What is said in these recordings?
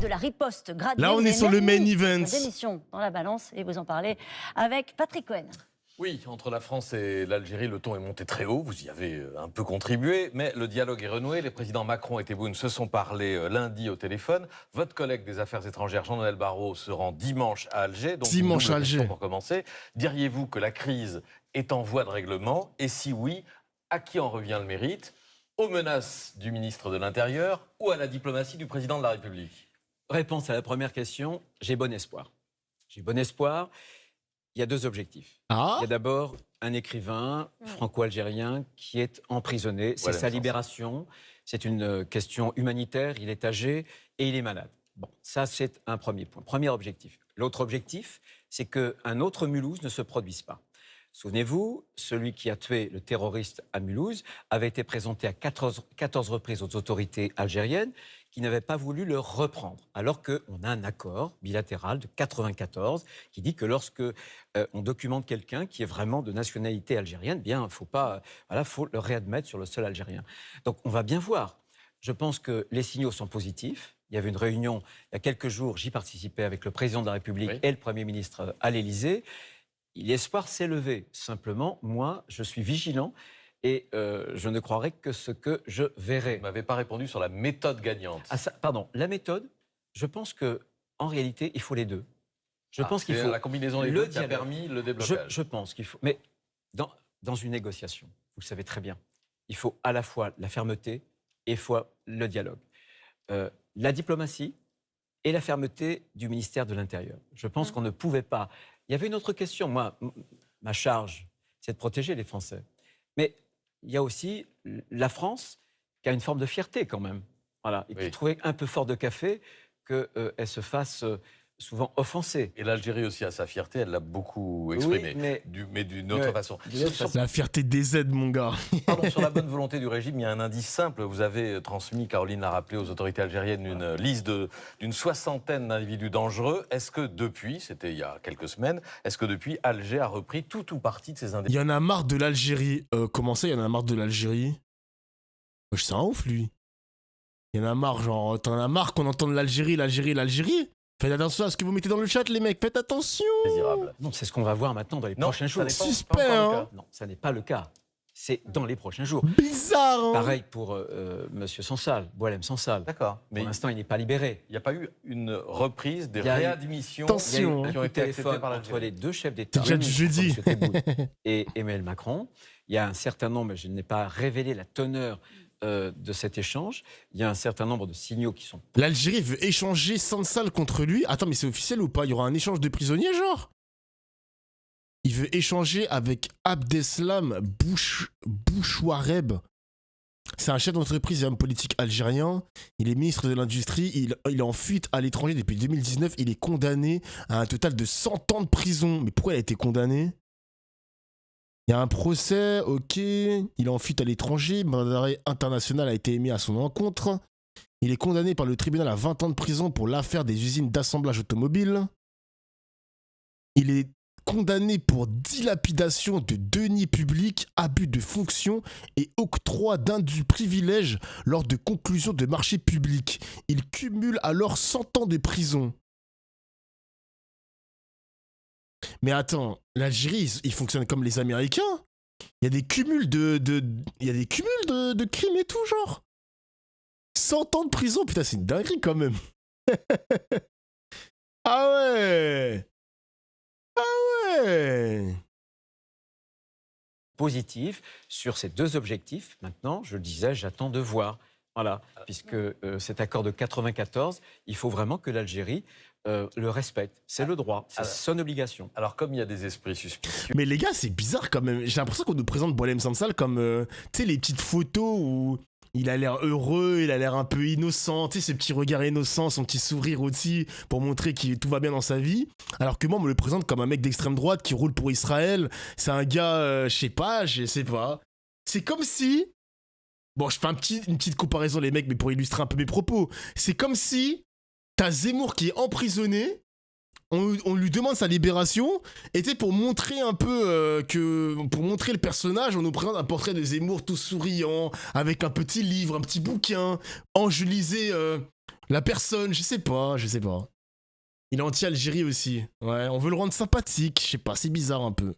de la riposte graduée. Là, on est sur le main event. Démission dans la balance et vous en parlez avec Patrick Cohen. Oui, entre la France et l'Algérie, le ton est monté très haut. Vous y avez un peu contribué, mais le dialogue est renoué. Les présidents Macron et Tebboune se sont parlé lundi au téléphone. Votre collègue des Affaires étrangères, Jean-Noël Barrot, se rend dimanche à Alger. Donc, dimanche à Alger. Pour commencer, diriez-vous que la crise est en voie de règlement? Et si oui, à qui en revient le mérite? Aux menaces du ministre de l'Intérieur ou à la diplomatie du président de la République? Réponse à la première question, j'ai bon espoir. J'ai bon espoir. Il y a deux objectifs. Il y a d'abord un écrivain franco-algérien qui est emprisonné. C'est sa libération. C'est une question humanitaire. Il est âgé et il est malade. Bon, ça, c'est un premier point. Premier objectif. L'autre objectif, c'est qu'un autre Mulhouse ne se produise pas. Souvenez-vous, celui qui a tué le terroriste à Mulhouse avait été présenté à 14 reprises aux autorités algériennes qui n'avaient pas voulu le reprendre. Alors qu'on a un accord bilatéral de 1994 qui dit que lorsque on documente quelqu'un qui est vraiment de nationalité algérienne, bien, faut le réadmettre sur le sol algérien. Donc on va bien voir. Je pense que les signaux sont positifs. Il y avait une réunion il y a quelques jours, j'y participais avec le président de la République et le Premier ministre à l'Élysée. L'espoir s'est levé. Simplement, moi, je suis vigilant et je ne croirai que ce que je verrai. Vous ne m'avez pas répondu sur la méthode gagnante. Pardon, la méthode, je pense qu'en réalité, il faut les deux. Je pense qu'il faut la combinaison des deux qui a permis le déblocage. Je pense qu'il faut... Mais dans une négociation, vous le savez très bien, il faut à la fois la fermeté et il faut le dialogue. La diplomatie et la fermeté du ministère de l'Intérieur. Je pense qu'on ne pouvait pas... Il y avait une autre question. Moi, ma charge, c'est de protéger les Français. Mais il y a aussi la France qui a une forme de fierté quand même. Voilà. Et qui trouvait un peu fort de café qu'elle se fasse souvent offenser. Et l'Algérie aussi a sa fierté, elle l'a beaucoup exprimée, mais d'une autre façon. La fierté des aides, mon gars. Pardon, sur la bonne volonté du régime, il y a un indice simple. Vous avez transmis, Caroline l'a rappelé, aux autorités algériennes une liste d'une 60aine d'individus dangereux. Est-ce que depuis, c'était il y a quelques semaines, est-ce que depuis, Alger a repris tout ou partie de ces individus? Il y en a marre de l'Algérie. Comment ça, il y en a marre de l'Algérie? Wesh, c'est un ouf, lui. Il y en a marre, genre, t'en as marre qu'on entende l'Algérie. Faites attention à ce que vous mettez dans le chat, les mecs. Faites attention. Désirable. Non, c'est ce qu'on va voir maintenant dans les prochains jours. Suspect, hein. Non, ça n'est pas le cas. C'est dans les prochains jours. Bizarre, hein. Pareil pour Monsieur Sansal, Boualem Sansal. D'accord. Mais pour l'instant, il n'est pas libéré. Il n'y a pas eu une reprise des réadmissions qui ont été acceptées par entre les deux chefs d'État, jeudi, et Emmanuel Macron. Il y a un certain nombre, je n'ai pas révélé la teneur de cet échange. Il y a un certain nombre de signaux qui sont... L'Algérie veut échanger Sansal contre lui. Attends, mais c'est officiel ou pas? Il y aura un échange de prisonniers, genre? Il veut échanger avec Abdeslam Bouchouareb. C'est un chef d'entreprise et homme politique algérien. Il est ministre de l'Industrie. Il est en fuite à l'étranger depuis 2019. Il est condamné à un total de 100 ans de prison. Mais pourquoi il a été condamné? Il y a un procès, ok. Il est en fuite à l'étranger. Mandat d'arrêt international a été émis à son encontre. Il est condamné par le tribunal à 20 ans de prison pour l'affaire des usines d'assemblage automobile. Il est condamné pour dilapidation de deniers publics, abus de fonction et octroi d'indus privilèges lors de conclusions de marchés publics. Il cumule alors 100 ans de prison. Mais attends, l'Algérie, ils fonctionnent comme les Américains. Il y a des cumuls de crimes et tout, genre. 100 ans de prison, putain, c'est une dinguerie quand même. Ah ouais. Positif sur ces deux objectifs. Maintenant, je le disais, j'attends de voir. Voilà, puisque cet accord de 94, il faut vraiment que l'Algérie le respecte. C'est le droit, c'est son obligation. Alors, comme il y a des esprits suspicieux... Mais les gars, c'est bizarre quand même. J'ai l'impression qu'on nous présente Boualem Sansal comme, tu sais, les petites photos où il a l'air heureux, il a l'air un peu innocent, tu sais, ce petit regard innocent, son petit sourire aussi, pour montrer que tout va bien dans sa vie. Alors que moi, on me le présente comme un mec d'extrême droite qui roule pour Israël. C'est un gars, je sais pas. C'est comme si... Bon, je fais une petite comparaison, les mecs, mais pour illustrer un peu mes propos. C'est comme si t'as Zemmour qui est emprisonné on lui demande sa libération, et tu sais, pour montrer un peu pour montrer le personnage, on nous présente un portrait de Zemmour tout souriant, avec un petit livre, un petit bouquin, angéliser la personne, je sais pas. Il est anti-Algérie aussi. Ouais, on veut le rendre sympathique, je sais pas, c'est bizarre un peu.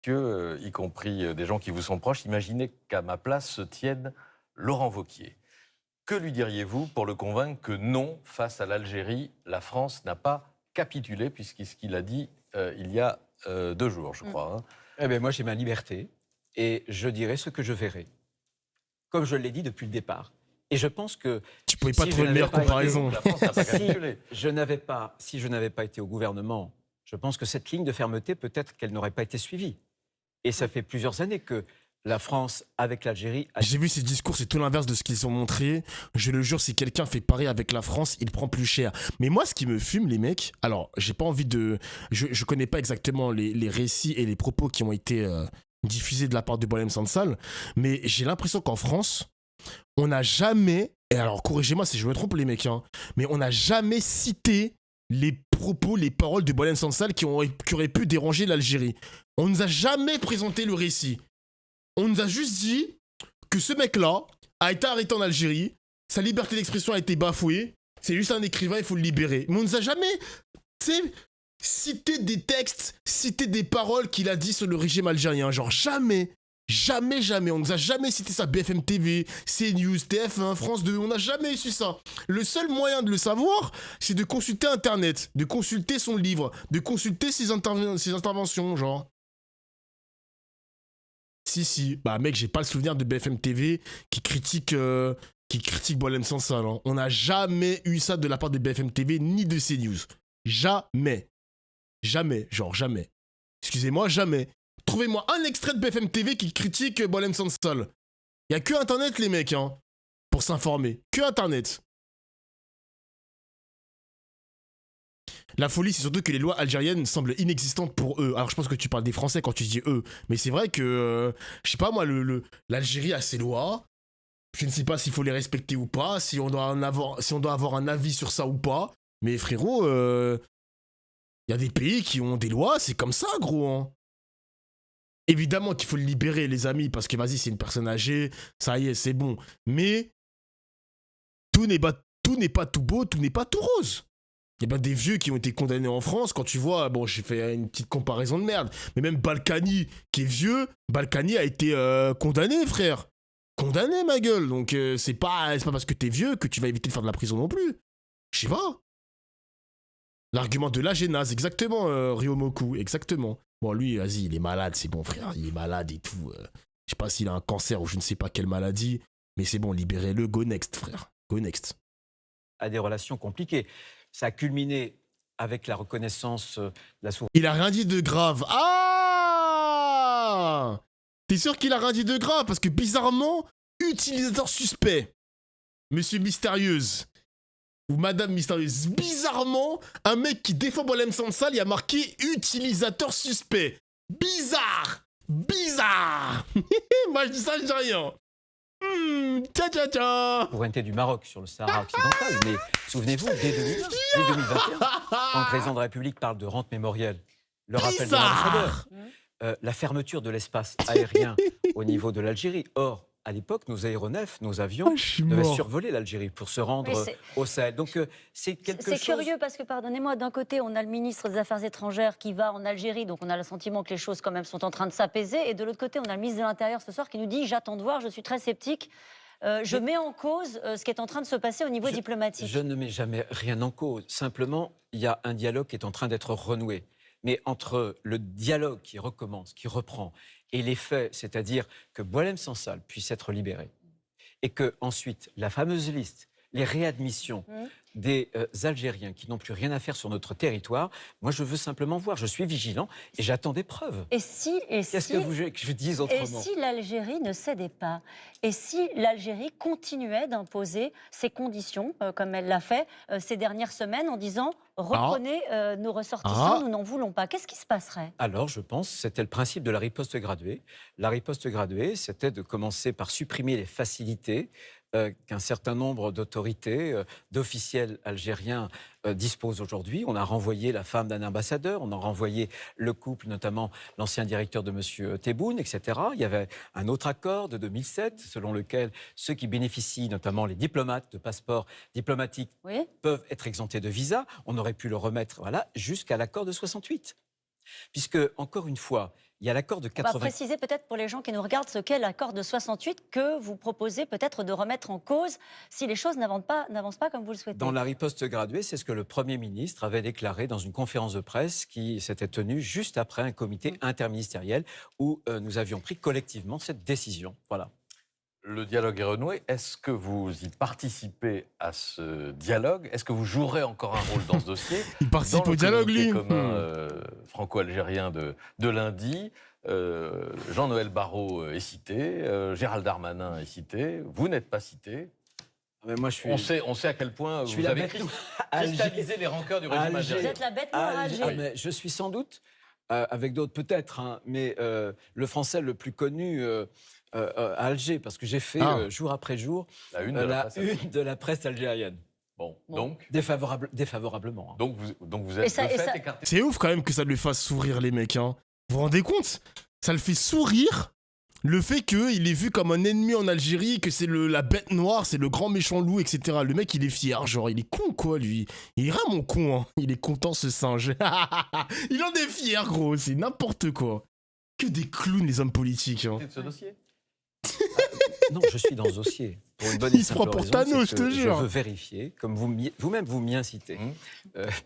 Y compris des gens qui vous sont proches, imaginez qu'à ma place se tienne Laurent Wauquiez. Que lui diriez-vous pour le convaincre que non, face à l'Algérie, la France n'a pas capitulé, puisqu'il ce qu'il a dit il y a 2 jours, je crois. Hein. Eh bien, moi, j'ai ma liberté et je dirai ce que je verrai, comme je l'ai dit depuis le départ. Et je pense que... Tu pouvais pas trouver une meilleure comparaison. La France n'a pas capitulé. Si je n'avais pas été au gouvernement, je pense que cette ligne de fermeté, peut-être qu'elle n'aurait pas été suivie. Et ça fait plusieurs années que la France, avec l'Algérie... J'ai vu ces discours, c'est tout l'inverse de ce qu'ils ont montré. Je le jure, si quelqu'un fait pareil avec la France, il prend plus cher. Mais moi, ce qui me fume, les mecs... Alors, j'ai pas envie de... Je connais pas exactement les récits et les propos qui ont été diffusés de la part de Boualem Sansal, mais j'ai l'impression qu'en France, on n'a jamais... Et alors, corrigez-moi si je me trompe, les mecs, hein, mais on n'a jamais cité les propos, les paroles de Boualem Sansal qui auraient pu déranger l'Algérie. On nous a jamais présenté le récit. On nous a juste dit que ce mec-là a été arrêté en Algérie, sa liberté d'expression a été bafouée, c'est juste un écrivain, il faut le libérer. Mais on nous a jamais, tu sais, cité des textes, cité des paroles qu'il a dit sur le régime algérien. Genre jamais. On nous a jamais cité ça. BFM TV, CNews, TF1, France 2, on n'a jamais su ça. Le seul moyen de le savoir, c'est de consulter Internet, de consulter son livre, de consulter ses interventions, genre. Si. Bah mec, j'ai pas le souvenir de BFM TV qui critique Boualem Sansal. Hein. On n'a jamais eu ça de la part de BFM TV ni de CNews. Jamais. Excusez-moi, jamais. Trouvez-moi un extrait de BFM TV qui critique Boualem Sansal. Il y a que Internet, les mecs, hein, pour s'informer. Que Internet. La folie, c'est surtout que les lois algériennes semblent inexistantes pour eux. Alors, je pense que tu parles des Français quand tu dis eux. Mais c'est vrai que, je sais pas moi, l'Algérie a ses lois. Je ne sais pas s'il faut les respecter ou pas, si on doit avoir un avis sur ça ou pas. Mais frérot, y a des pays qui ont des lois, c'est comme ça, gros. Hein. Évidemment qu'il faut le libérer, les amis, parce que vas-y, c'est une personne âgée, ça y est, c'est bon. Mais tout n'est pas tout beau, tout n'est pas tout rose. Il y a bien des vieux qui ont été condamnés en France. Quand tu vois, bon, j'ai fait une petite comparaison de merde, mais même Balkany, qui est vieux, Balkany a été condamné, frère. Condamné, ma gueule. Donc, c'est pas parce que t'es vieux que tu vas éviter de faire de la prison non plus. Je sais pas. L'argument de l'agénase, exactement, Ryomoku, exactement. Bon, lui, vas-y, il est malade, c'est bon, frère. Il est malade et tout. Je sais pas s'il a un cancer ou je ne sais pas quelle maladie, mais c'est bon, libérez-le. Go next, frère. Go next. À des relations compliquées. Ça a culminé avec la reconnaissance de la souveraineté. Il a rien dit de grave. Ah! T'es sûr qu'il a rien dit de grave? Parce que bizarrement, utilisateur suspect, Monsieur Mystérieuse, ou Madame Mystérieuse, bizarrement, un mec qui défend Boualem Sansal, il a marqué utilisateur suspect. Bizarre! Moi je dis ça, je dis rien. Souveraineté du Maroc sur le Sahara occidental, mais souvenez-vous, dès 2021, quand le président de la République parle de rente mémorielle, le rappel de l'ambassadeur, la fermeture de l'espace aérien au niveau de l'Algérie. Or, à l'époque, nos aéronefs, nos avions devaient survoler l'Algérie pour se rendre au Sahel. Donc, c'est quelque chose... C'est curieux parce que, pardonnez-moi, d'un côté, on a le ministre des Affaires étrangères qui va en Algérie, donc on a le sentiment que les choses quand même sont en train de s'apaiser. Et de l'autre côté, on a le ministre de l'Intérieur ce soir qui nous dit « j'attends de voir, je suis très sceptique ». Je mets en cause ce qui est en train de se passer au niveau diplomatique. Je ne mets jamais rien en cause. Simplement, il y a un dialogue qui est en train d'être renoué. Mais entre le dialogue qui recommence, qui reprend, et les faits, c'est-à-dire que Boualem Sansal puisse être libéré, et que ensuite la fameuse liste, les réadmissions des Algériens qui n'ont plus rien à faire sur notre territoire, moi je veux simplement voir, je suis vigilant et j'attends des preuves. Qu'est-ce que vous voulez que je dise autrement? Et si l'Algérie ne cédait pas? Et si l'Algérie continuait d'imposer ses conditions, comme elle l'a fait ces dernières semaines, en disant « reprenez nos ressortissants, nous n'en voulons pas ». Qu'est-ce qui se passerait? Alors je pense que c'était le principe de la riposte graduée. La riposte graduée, c'était de commencer par supprimer les facilités qu'un certain nombre d'autorités, d'officiels algériens disposent aujourd'hui. On a renvoyé la femme d'un ambassadeur, on a renvoyé le couple, notamment l'ancien directeur de M. Tebboune, etc. Il y avait un autre accord de 2007, selon lequel ceux qui bénéficient, notamment les diplomates de passeports diplomatiques, peuvent être exemptés de visa. On aurait pu le remettre jusqu'à l'accord de 68. Puisque, encore une fois, il y a l'accord de 80... On va préciser peut-être pour les gens qui nous regardent ce qu'est l'accord de 68 que vous proposez peut-être de remettre en cause si les choses n'avancent pas comme vous le souhaitez. Dans la riposte graduée, c'est ce que le Premier ministre avait déclaré dans une conférence de presse qui s'était tenue juste après un comité interministériel où nous avions pris collectivement cette décision. Voilà. Le dialogue est renoué. Est-ce que vous y participez à ce dialogue? Est-ce que vous jouerez encore un rôle dans ce dossier? Il participe au dialogue, lui. Commun franco-algérien de lundi. Jean-Noël Barrot est cité. Gérald Darmanin est cité. Vous n'êtes pas cité. Mais moi, on sait à quel point vous avez cristallisé les rancœurs du régime algérien. Vous êtes la bête noire à Alger. Mais je suis sans doute, avec d'autres peut-être, mais le français le plus connu... à Alger, parce que j'ai fait jour après jour la une de la presse algérienne. Bon. Donc défavorablement. Donc vous êtes écarté. C'est ouf quand même que ça lui fasse sourire, les mecs. Hein. Vous vous rendez compte? Ça le fait sourire, le fait qu'il est vu comme un ennemi en Algérie, que c'est la bête noire, c'est le grand méchant loup, etc. Le mec, il est fier, genre, il est con, quoi, lui. Il est vraiment con, hein. Il est content, ce singe. Il en est fier, gros, c'est n'importe quoi. Que des clowns, les hommes politiques. Hein. De ce dossier? Non, je suis dans ce dossier. Pour une bonne il se prend pour Thanos, je te jure. Je veux vérifier, comme vous-même vous m'y incitez,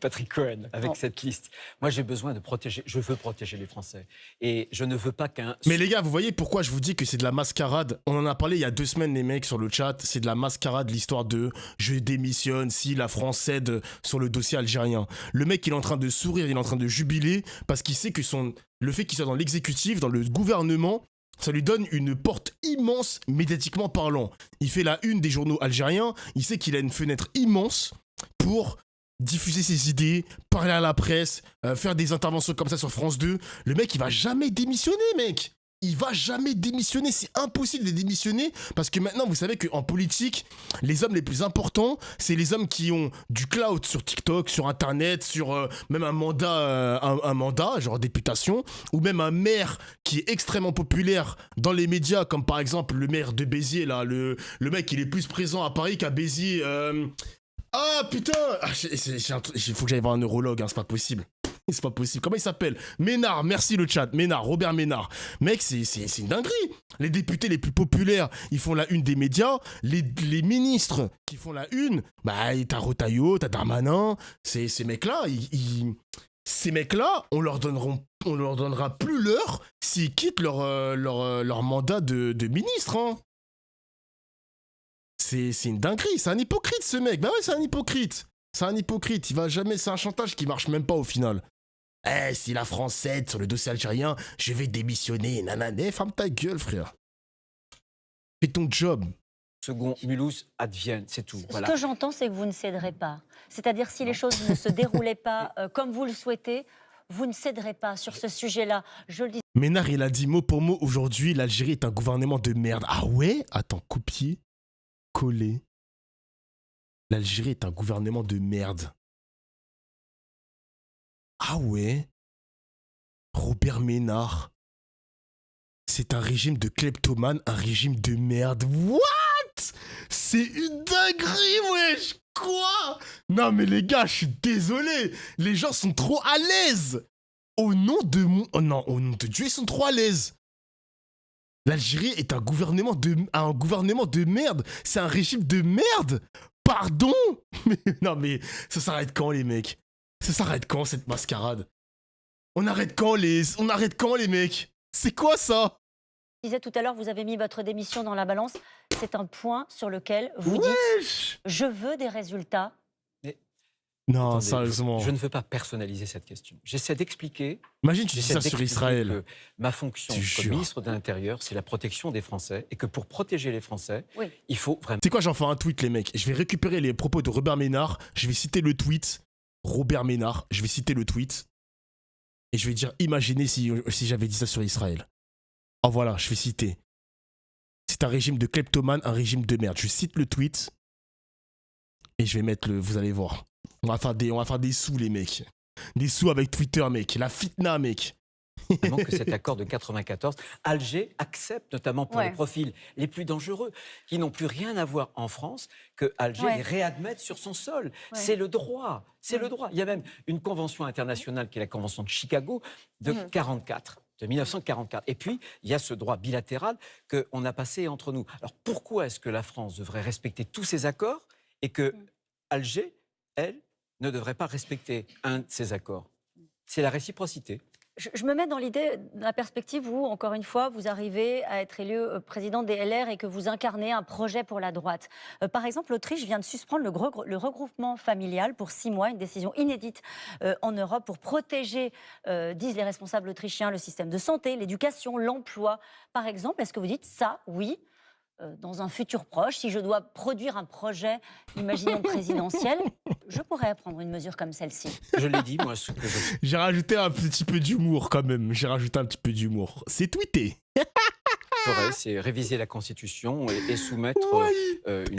Patrick Cohen, avec cette liste. Moi, j'ai besoin de protéger, je veux protéger les Français. Et je ne veux pas qu'un... Mais les gars, vous voyez pourquoi je vous dis que c'est de la mascarade? On en a parlé il y a 2 semaines, les mecs, sur le chat. C'est de la mascarade, l'histoire de « je démissionne si la France cède sur le dossier algérien ». Le mec, il est en train de sourire, il est en train de jubiler, parce qu'il sait que le fait qu'il soit dans l'exécutif, dans le gouvernement, ça lui donne une porte immense médiatiquement parlant. Il fait la une des journaux algériens, il sait qu'il a une fenêtre immense pour diffuser ses idées, parler à la presse, faire des interventions comme ça sur France 2. Le mec, il va jamais démissionner, mec. Il va jamais démissionner, c'est impossible de démissionner parce que maintenant vous savez qu'en politique, les hommes les plus importants, c'est les hommes qui ont du clout sur TikTok, sur internet, sur même un mandat, genre députation, ou même un maire qui est extrêmement populaire dans les médias, comme par exemple le maire de Béziers, là, le mec il est plus présent à Paris qu'à Béziers. Ah putain, il faut que j'aille voir un neurologue, hein, c'est pas possible. C'est pas possible. Comment il s'appelle? Ménard, merci le chat. Ménard, Robert Ménard. Mec, c'est une dinguerie. Les députés les plus populaires, ils font la une des médias. Les ministres qui font la une, bah, t'as Retailleau, t'as Darmanin. Ces mecs-là, ces mecs-là, on leur donnera plus l'heure s'ils quittent leur mandat de ministre. Hein. C'est une dinguerie. C'est un hypocrite, ce mec. Bah ouais, c'est un hypocrite. C'est un hypocrite. Il va jamais. C'est un chantage qui marche même pas au final. Si la France cède sur le dossier algérien, je vais démissionner. Nanana, ferme ta gueule, frère. Fais ton job. Second Mulhouse advienne, c'est tout. Ce que j'entends, c'est que vous ne céderez pas. C'est-à-dire, si les choses ne se déroulaient pas comme vous le souhaitez, vous ne céderez pas sur ce sujet-là. Je le dis. Ménard, il a dit mot pour mot aujourd'hui, l'Algérie est un gouvernement de merde. Ah ouais? Attends, copier, coller. L'Algérie est un gouvernement de merde. Ah ouais? Robert Ménard. C'est un régime de kleptomane, un régime de merde. What? C'est une dinguerie, wesh! Quoi? Non mais les gars, je suis désolé. Les gens sont trop à l'aise. Au nom de... Oh non, au nom de Dieu, ils sont trop à l'aise. L'Algérie est un gouvernement de merde. C'est un régime de merde. Pardon? Mais non mais ça s'arrête quand les mecs? Ça s'arrête quand cette mascarade? On arrête quand les mecs? C'est quoi ça? Je disais tout à l'heure, vous avez mis votre démission dans la balance. C'est un point sur lequel vous dites je veux des résultats. Mais non, attendez, sérieusement. Je ne veux pas personnaliser cette question. J'essaie d'expliquer. Imagine tu dis ça sur Israël. Que ma fonction comme ministre de l'Intérieur, c'est la protection des Français et que pour protéger les Français, il faut vraiment... Tu sais quoi, j'en fais un tweet, les mecs. Je vais récupérer les propos de Robert Ménard. Je vais citer le tweet. Robert Ménard, je vais citer le tweet. Et je vais dire, imaginez si j'avais dit ça sur Israël. Oh voilà, je vais citer. C'est un régime de kleptomane, un régime de merde. Je cite le tweet et je vais mettre le... Vous allez voir. On va faire des sous, les mecs. Des sous avec Twitter, mec. La fitna, mec. Que cet accord de 94, Alger accepte, notamment pour les profils les plus dangereux, qui n'ont plus rien à voir en France, que Alger les réadmette sur son sol. C'est le droit. C'est le droit. Il y a même une convention internationale qui est la convention de Chicago de 1944. Et puis, il y a ce droit bilatéral qu'on a passé entre nous. Alors, pourquoi est-ce que la France devrait respecter tous ces accords et que Alger, elle, ne devrait pas respecter un de ces accords? C'est la réciprocité. Je me mets dans la perspective où, encore une fois, vous arrivez à être élu président des LR et que vous incarnez un projet pour la droite. Par exemple, l'Autriche vient de suspendre le regroupement familial pour 6 mois, une décision inédite en Europe pour protéger, disent les responsables autrichiens, le système de santé, l'éducation, l'emploi. Par exemple, est-ce que vous dites ça, oui, dans un futur proche, si je dois produire un projet, imaginons présidentiel, je pourrais prendre une mesure comme celle-ci. Je l'ai dit, moi. J'ai rajouté un petit peu d'humour quand même. C'est tweeté. C'est réviser la Constitution et soumettre une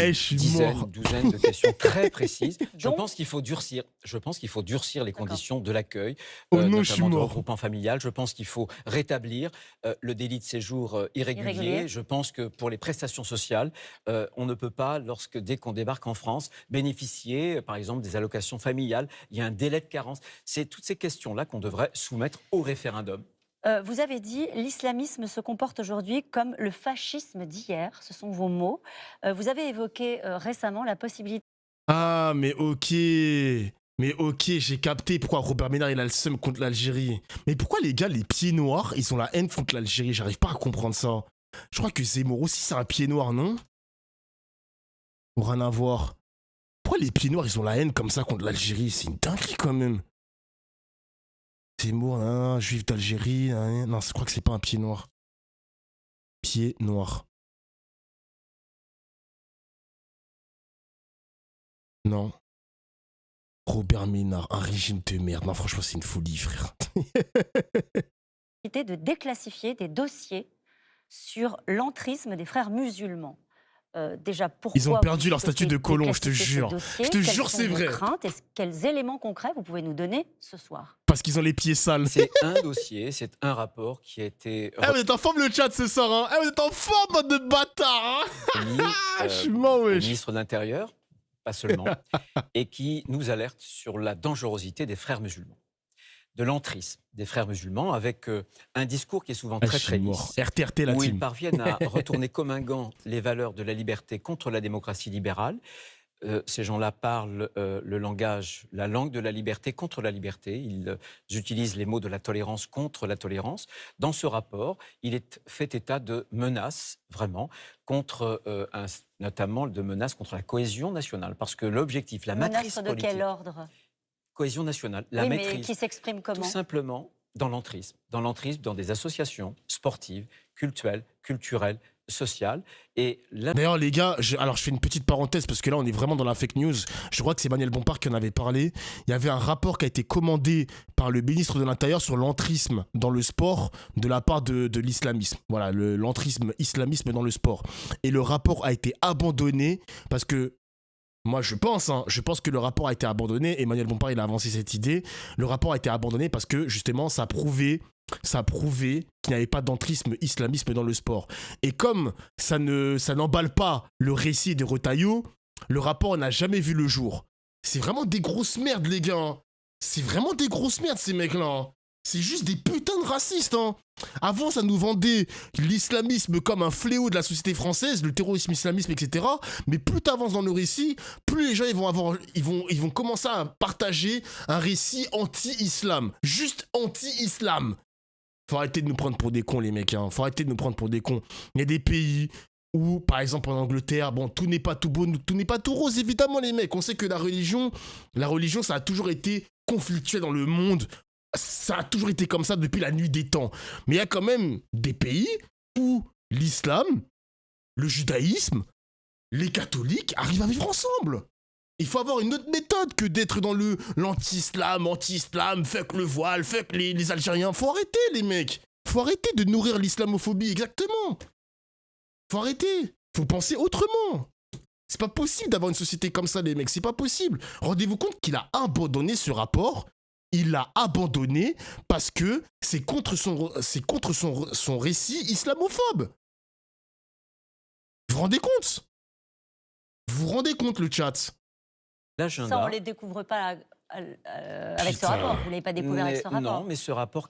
douzaine de questions très précises. Je pense qu'il faut durcir les conditions de l'accueil, notamment de regroupement familial. Je pense qu'il faut rétablir le délit de séjour irrégulier. Je pense que pour les prestations sociales, on ne peut pas, dès qu'on débarque en France, bénéficier, par exemple, des allocations familiales. Il y a un délai de carence. C'est toutes ces questions-là qu'on devrait soumettre au référendum. Vous avez dit « l'islamisme se comporte aujourd'hui comme le fascisme d'hier ». Ce sont vos mots. Vous avez évoqué récemment la possibilité... Ah, mais ok, j'ai capté pourquoi Robert Ménard il a le seum contre l'Algérie. Mais pourquoi les gars, les pieds noirs, ils ont la haine contre l'Algérie? J'arrive pas à comprendre ça. Je crois que Zemmour aussi, c'est un pied noir, non? Ou rien à voir. Pourquoi les pieds noirs, ils ont la haine comme ça contre l'Algérie? C'est une dinguerie quand même. Zemmour, juif d'Algérie, non, je crois que c'est pas un pied noir. Pied noir. Non. Robert Ménard, un régime de merde. Non, franchement, c'est une folie, frère. De déclassifier des dossiers sur l'entrisme des frères musulmans. Déjà, pourquoi ils ont perdu leur statut de colon, je te jure. Je te jure, c'est vrai. Quels éléments concrets vous pouvez nous donner ce soir? Parce qu'ils ont les pieds sales. C'est un dossier, c'est un rapport qui a été... vous êtes en forme le chat ce soir, hein. Vous êtes en forme, bande de bâtards, hein. Je suis mort, wesh. Le ministre de l'Intérieur, pas seulement, et qui nous alerte sur la dangerosité des frères musulmans. De l'entrisme des frères musulmans, avec un discours qui est souvent très lisse, RTRT, la où team. ils parviennent à retourner comme un gant les valeurs de la liberté contre la démocratie libérale. Ces gens-là parlent la langue de la liberté contre la liberté. Ils utilisent les mots de la tolérance contre la tolérance. Dans ce rapport, il est fait état de menaces, vraiment, notamment de menaces contre la cohésion nationale. Parce que l'objectif, la matrice politique... Menaces de quel ordre ? Cohésion nationale, la maîtrise. Mais qui s'exprime comment ? Tout simplement dans l'entrisme. Dans l'entrisme, dans des associations sportives, culturelles, sociales. D'ailleurs, les gars, je fais une petite parenthèse parce que là, on est vraiment dans la fake news. Je crois que c'est Emmanuel Bompard qui en avait parlé. Il y avait un rapport qui a été commandé par le ministre de l'Intérieur sur l'entrisme dans le sport de la part de l'islamisme. Voilà, l'entrisme, islamisme dans le sport. Et le rapport a été abandonné parce que moi, je pense que le rapport a été abandonné. Emmanuel Bompard, il a avancé cette idée. Le rapport a été abandonné parce que, justement, ça prouvait qu'il n'y avait pas d'entrisme, islamisme dans le sport. Et comme ça n'emballe pas le récit de Retailleau, le rapport n'a jamais vu le jour. C'est vraiment des grosses merdes, les gars. C'est vraiment des grosses merdes, ces mecs-là. C'est juste des putains de racistes, hein. Avant, ça nous vendait l'islamisme comme un fléau de la société française, le terrorisme islamisme, etc. Mais plus t'avances dans le récit, plus les gens ils vont commencer à partager un récit anti-islam. Juste anti-islam. Faut arrêter de nous prendre pour des cons, les mecs, hein. Faut arrêter de nous prendre pour des cons. Il y a des pays où, par exemple en Angleterre, bon, tout n'est pas tout beau, tout n'est pas tout rose, évidemment, les mecs. On sait que la religion, ça a toujours été conflictuel dans le monde. Ça a toujours été comme ça depuis la nuit des temps. Mais il y a quand même des pays où l'islam, le judaïsme, les catholiques arrivent à vivre ensemble. Il faut avoir une autre méthode que d'être dans l'anti-islam, fuck le voile, fuck les Algériens. Faut arrêter, les mecs. Faut arrêter de nourrir l'islamophobie, exactement. Faut arrêter. Faut penser autrement. C'est pas possible d'avoir une société comme ça, les mecs. C'est pas possible. Rendez-vous compte qu'il a abandonné ce rapport. Il l'a abandonné parce que c'est contre son récit islamophobe. Vous vous rendez compte? Vous vous rendez compte, le chat? Ça, on ne les découvre pas avec ce rapport. Vous ne l'avez pas découvert avec ce rapport. Non, mais ce rapport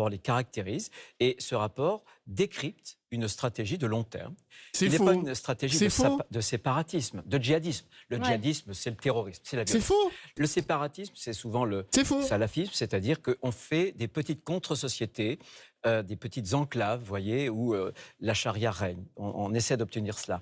les caractérise, et ce rapport décrypte une stratégie de long terme. Il n'est pas une stratégie de séparatisme, de djihadisme. Le djihadisme, c'est le terrorisme, c'est la violence. C'est faux. Le séparatisme, c'est souvent le salafisme, c'est-à-dire qu'on fait des petites contre-sociétés, des petites enclaves, vous voyez, où la charia règne. On essaie d'obtenir cela.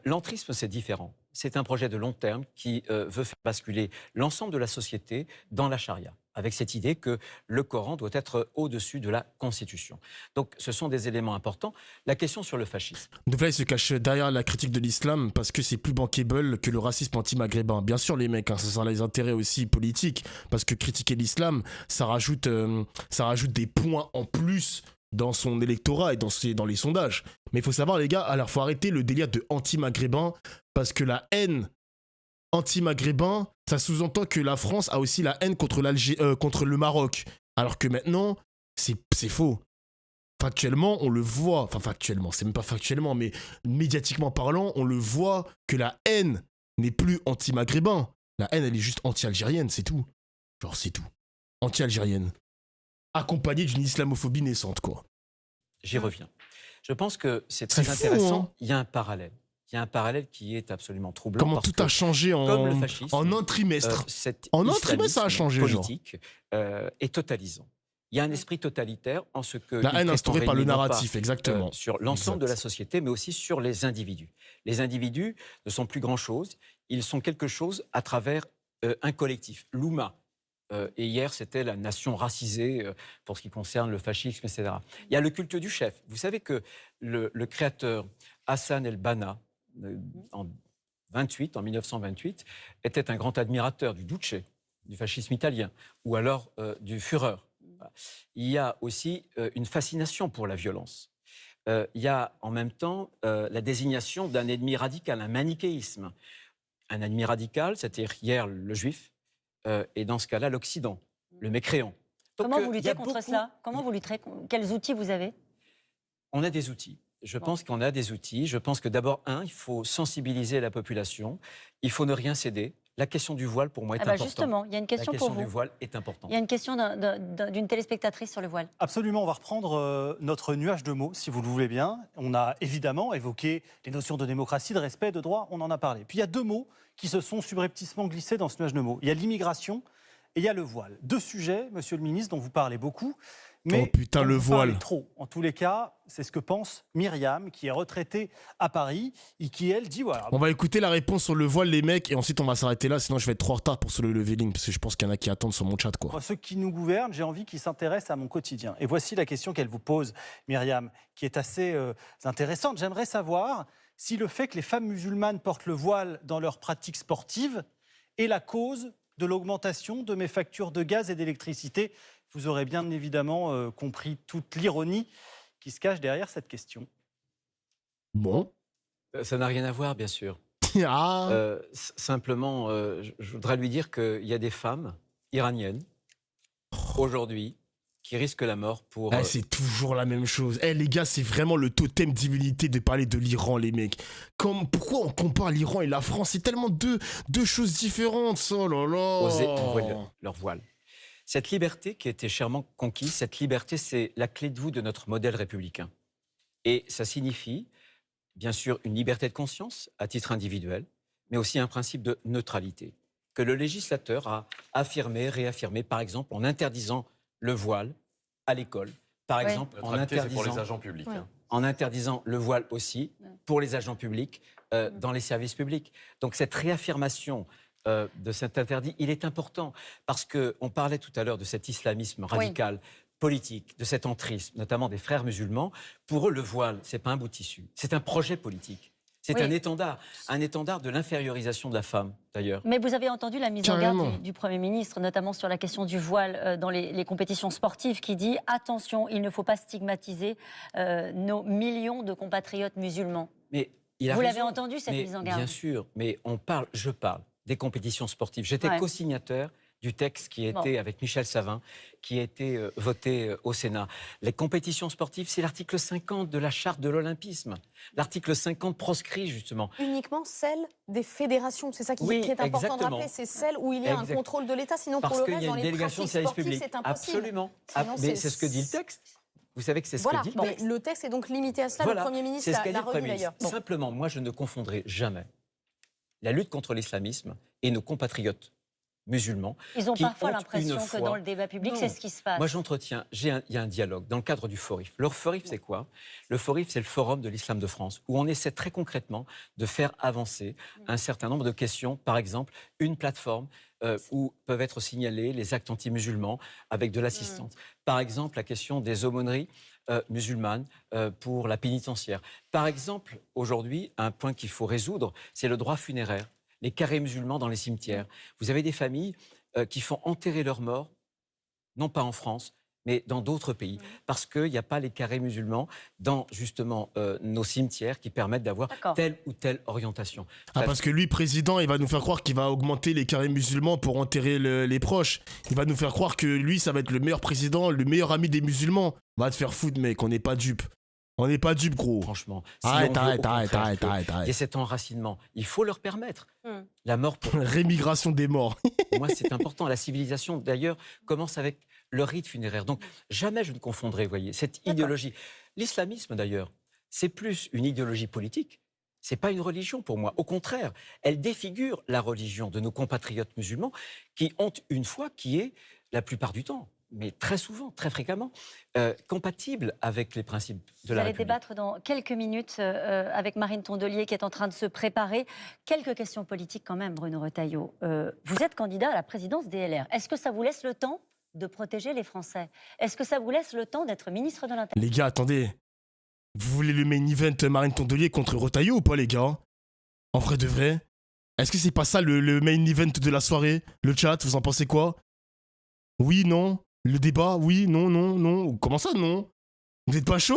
L'entrisme, c'est différent. C'est un projet de long terme qui veut faire basculer l'ensemble de la société dans la charia, avec cette idée que le Coran doit être au-dessus de la Constitution. Donc, ce sont des éléments importants. La question sur le fascisme. De fait, il se cache derrière la critique de l'islam parce que c'est plus bankable que le racisme anti-maghrébin. Bien sûr, les mecs, ça a les intérêts aussi politiques, parce que critiquer l'islam, ça rajoute des points en plus dans son électorat et dans les sondages. Mais il faut savoir, les gars, alors faut arrêter le délire de anti-maghrébin, parce que la haine anti-maghrébin, ça sous-entend que la France a aussi la haine contre le Maroc. Alors que maintenant, c'est faux. Factuellement, on le voit, enfin factuellement, c'est même pas factuellement, mais médiatiquement parlant, on le voit que la haine n'est plus anti-maghrébin. La haine, elle est juste anti-algérienne, c'est tout. Genre, c'est tout. Anti-algérienne. Accompagnée d'une islamophobie naissante, quoi. J'y reviens. Je pense que c'est très intéressant. Hein. Il y a un parallèle. Il y a un parallèle qui est absolument troublant. Comment tout a changé en un trimestre. En un trimestre, ça a changé. Politique est totalisant. Il y a un esprit totalitaire en ce que... La haine instaurée par le narratif, exactement. Sur l'ensemble de la société, mais aussi sur les individus. Les individus ne sont plus grand-chose. Ils sont quelque chose à travers un collectif, l'Oumma. Et hier, c'était la nation racisée pour ce qui concerne le fascisme, etc. Il y a le culte du chef. Vous savez que le créateur Hassan el-Banna, en 1928, était un grand admirateur du Duce, du fascisme italien, ou alors du Führer. Il y a aussi une fascination pour la violence. Il y a en même temps la désignation d'un ennemi radical, un manichéisme. Un ennemi radical, c'était hier le juif, et dans ce cas-là, l'Occident, le mécréant. Donc, comment vous luttez contre cela? Comment vous lutterez? Quels outils vous avez? On a des outils. Je pense qu'on a des outils. Je pense que d'abord, il faut sensibiliser la population. Il faut ne rien céder. La question du voile, pour moi, est importante. Justement, il y a une question pour vous. La question du voile est importante. Il y a une question d'une téléspectatrice sur le voile. Absolument, on va reprendre notre nuage de mots, si vous le voulez bien. On a évidemment évoqué les notions de démocratie, de respect, de droit, on en a parlé. Puis il y a deux mots qui se sont subrepticement glissés dans ce nuage de mots. Il y a l'immigration et il y a le voile. Deux sujets, monsieur le ministre, dont vous parlez beaucoup. Mais oh putain, le voile. Trop. En tous les cas, c'est ce que pense Myriam, qui est retraitée à Paris et qui, elle, dit voilà. On va écouter la réponse sur le voile, les mecs, et ensuite on va s'arrêter là, sinon je vais être trop en retard pour ce leveling, parce que je pense qu'il y en a qui attendent sur mon chat, quoi. Moi, ceux qui nous gouvernent, j'ai envie qu'ils s'intéressent à mon quotidien. Et voici la question qu'elle vous pose, Myriam, qui est assez intéressante. J'aimerais savoir si le fait que les femmes musulmanes portent le voile dans leurs pratiques sportives est la cause de l'augmentation de mes factures de gaz et d'électricité. Vous aurez bien évidemment compris toute l'ironie qui se cache derrière cette question. Bon. Ça n'a rien à voir, bien sûr. Simplement, je voudrais lui dire qu'il y a des femmes iraniennes, aujourd'hui, qui risquent la mort pour... c'est toujours la même chose. Les gars, c'est vraiment le totem d'immunité de parler de l'Iran, les mecs. Pourquoi on compare l'Iran et la France? C'est tellement deux choses différentes, oh là là. Oser envoyer leur voile. Cette liberté qui a été chèrement conquise, cette liberté, c'est la clé de voûte de notre modèle républicain. Et ça signifie, bien sûr, une liberté de conscience à titre individuel, mais aussi un principe de neutralité, que le législateur a affirmé, réaffirmé, par exemple, en interdisant le voile à l'école, par exemple, en interdisant pour les agents publics. En interdisant le voile aussi pour les agents publics dans les services publics. Donc cette réaffirmation de cet interdit, il est important parce qu'on parlait tout à l'heure de cet islamisme radical, politique, de cet entrisme, notamment des frères musulmans. Pour eux, le voile, c'est pas un bout de tissu, c'est un projet politique. C'est un étendard de l'infériorisation de la femme, d'ailleurs. Mais vous avez entendu la mise en garde du Premier ministre, notamment sur la question du voile dans les compétitions sportives, qui dit « Attention, il ne faut pas stigmatiser nos millions de compatriotes musulmans ». Vous l'avez entendu, cette mise en garde? Bien sûr, mais je parle des compétitions sportives. J'étais co-signateur du texte qui était, avec Michel Savin, qui a été voté au Sénat. Les compétitions sportives, c'est l'article 50 de la charte de l'olympisme. L'article 50 proscrit, justement. Uniquement celle des fédérations, c'est ça qui est important de rappeler, c'est celle où il y a un contrôle de l'État, sinon pour le reste, dans les pratiques sportives, c'est impossible. Absolument. Mais c'est ce que dit le texte. Vous savez que c'est ce que dit le texte. Le texte est donc limité à cela, le Premier ministre l'a revu d'ailleurs. Simplement, moi je ne confondrai jamais la lutte contre l'islamisme et nos compatriotes musulmans. Ils ont parfois l'impression que dans le débat public, c'est ce qui se passe. Moi, il y a un dialogue dans le cadre du FORIF. Le FORIF, c'est quoi? Le FORIF, c'est le Forum de l'Islam de France, où on essaie très concrètement de faire avancer un certain nombre de questions. Par exemple, une plateforme où peuvent être signalés les actes anti-musulmans avec de l'assistance. Par exemple, la question des aumôneries musulmanes pour la pénitentiaire. Par exemple, aujourd'hui, un point qu'il faut résoudre, c'est le droit funéraire. Les carrés musulmans dans les cimetières. Vous avez des familles qui font enterrer leurs morts, non pas en France, mais dans d'autres pays, parce qu'il n'y a pas les carrés musulmans dans, justement, nos cimetières qui permettent d'avoir telle ou telle orientation. Parce que lui, président, il va nous faire croire qu'il va augmenter les carrés musulmans pour enterrer les proches. Il va nous faire croire que lui, ça va être le meilleur président, le meilleur ami des musulmans. Va te faire foutre, mec, on n'est pas dupes. On n'est pas dupes, gros. Franchement. Arrête. Il y a cet enracinement. Il faut leur permettre. La mort pour... Rémigration des morts. Moi, c'est important. La civilisation, d'ailleurs, commence avec le rite funéraire. Donc, jamais je ne confondrai, voyez, cette idéologie. L'islamisme, d'ailleurs, c'est plus une idéologie politique. C'est pas une religion pour moi. Au contraire, elle défigure la religion de nos compatriotes musulmans qui ont une foi qui est, la plupart du temps, mais très souvent, très fréquemment, compatible avec les principes de la République. Vous allez débattre dans quelques minutes avec Marine Tondelier qui est en train de se préparer. Quelques questions politiques quand même, Bruno Retailleau. Vous êtes candidat à la présidence des LR. Est-ce que ça vous laisse le temps de protéger les Français? Est-ce que ça vous laisse le temps d'être ministre de l'Intérieur? Les gars, attendez. Vous voulez le main event Marine Tondelier contre Retailleau ou pas, les gars? En vrai de vrai? Est-ce que c'est pas ça le main event de la soirée? Le chat, vous en pensez quoi? Oui, non? Le débat, oui, non, non, non. Comment ça, non? Vous n'êtes pas chaud?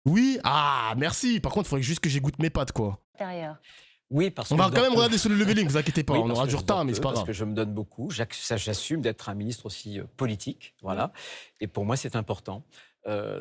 Oui? Ah, merci. Par contre, il faudrait juste que j'égoutte mes pattes, quoi. Oui, parce que on va quand même regarder sur le leveling, vous inquiétez pas, on aura du retard, mais c'est pas grave. Parce que je me donne beaucoup, j'assume d'être un ministre aussi politique, voilà. Et pour moi, c'est important.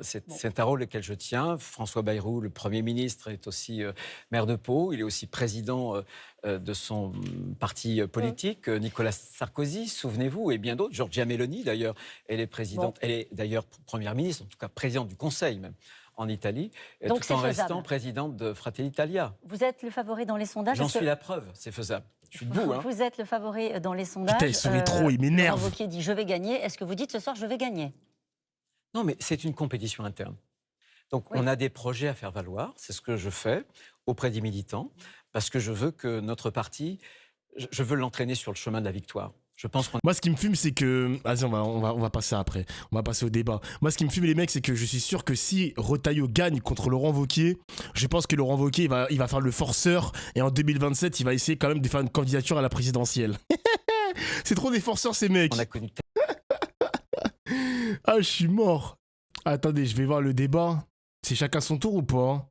C'est un rôle auquel je tiens. François Bayrou, le Premier ministre, est aussi maire de Pau. Il est aussi président de son parti politique. Nicolas Sarkozy, souvenez-vous, et bien d'autres. Giorgia Meloni, d'ailleurs, elle est présidente. Elle est d'ailleurs première ministre, en tout cas présidente du Conseil même, en Italie, donc tout en restant présidente de Fratelli Italia. Vous êtes le favori dans les sondages? J'en suis la preuve, c'est faisable. Je suis debout. Vous êtes le favori dans les sondages. Putain, il sourit trop, il m'énerve. Laurent Wauquiez dit je vais gagner. Est-ce que vous dites ce soir je vais gagner? Non, mais c'est une compétition interne. Donc on a des projets à faire valoir, c'est ce que je fais auprès des militants, parce que je veux que notre parti, je veux l'entraîner sur le chemin de la victoire. Je pense Moi, ce qui me fume, c'est que... Vas-y, on va passer après. On va passer au débat. Moi, ce qui me fume, les mecs, c'est que je suis sûr que si Retailleau gagne contre Laurent Wauquiez, je pense que Laurent Wauquiez, il va faire le forceur. Et en 2027, il va essayer quand même de faire une candidature à la présidentielle. C'est trop des forceurs, ces mecs. On a connu... Ah, je suis mort. Attendez, je vais voir le débat. C'est chacun son tour ou pas?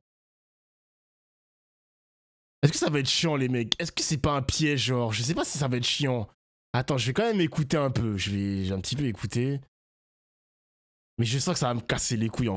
Est-ce que ça va être chiant, les mecs? Est-ce que c'est pas un piège, genre? Je sais pas si ça va être chiant. Attends, je vais quand même écouter un peu. Je vais un petit peu écouter. Mais je sens que ça va me casser les couilles en vrai.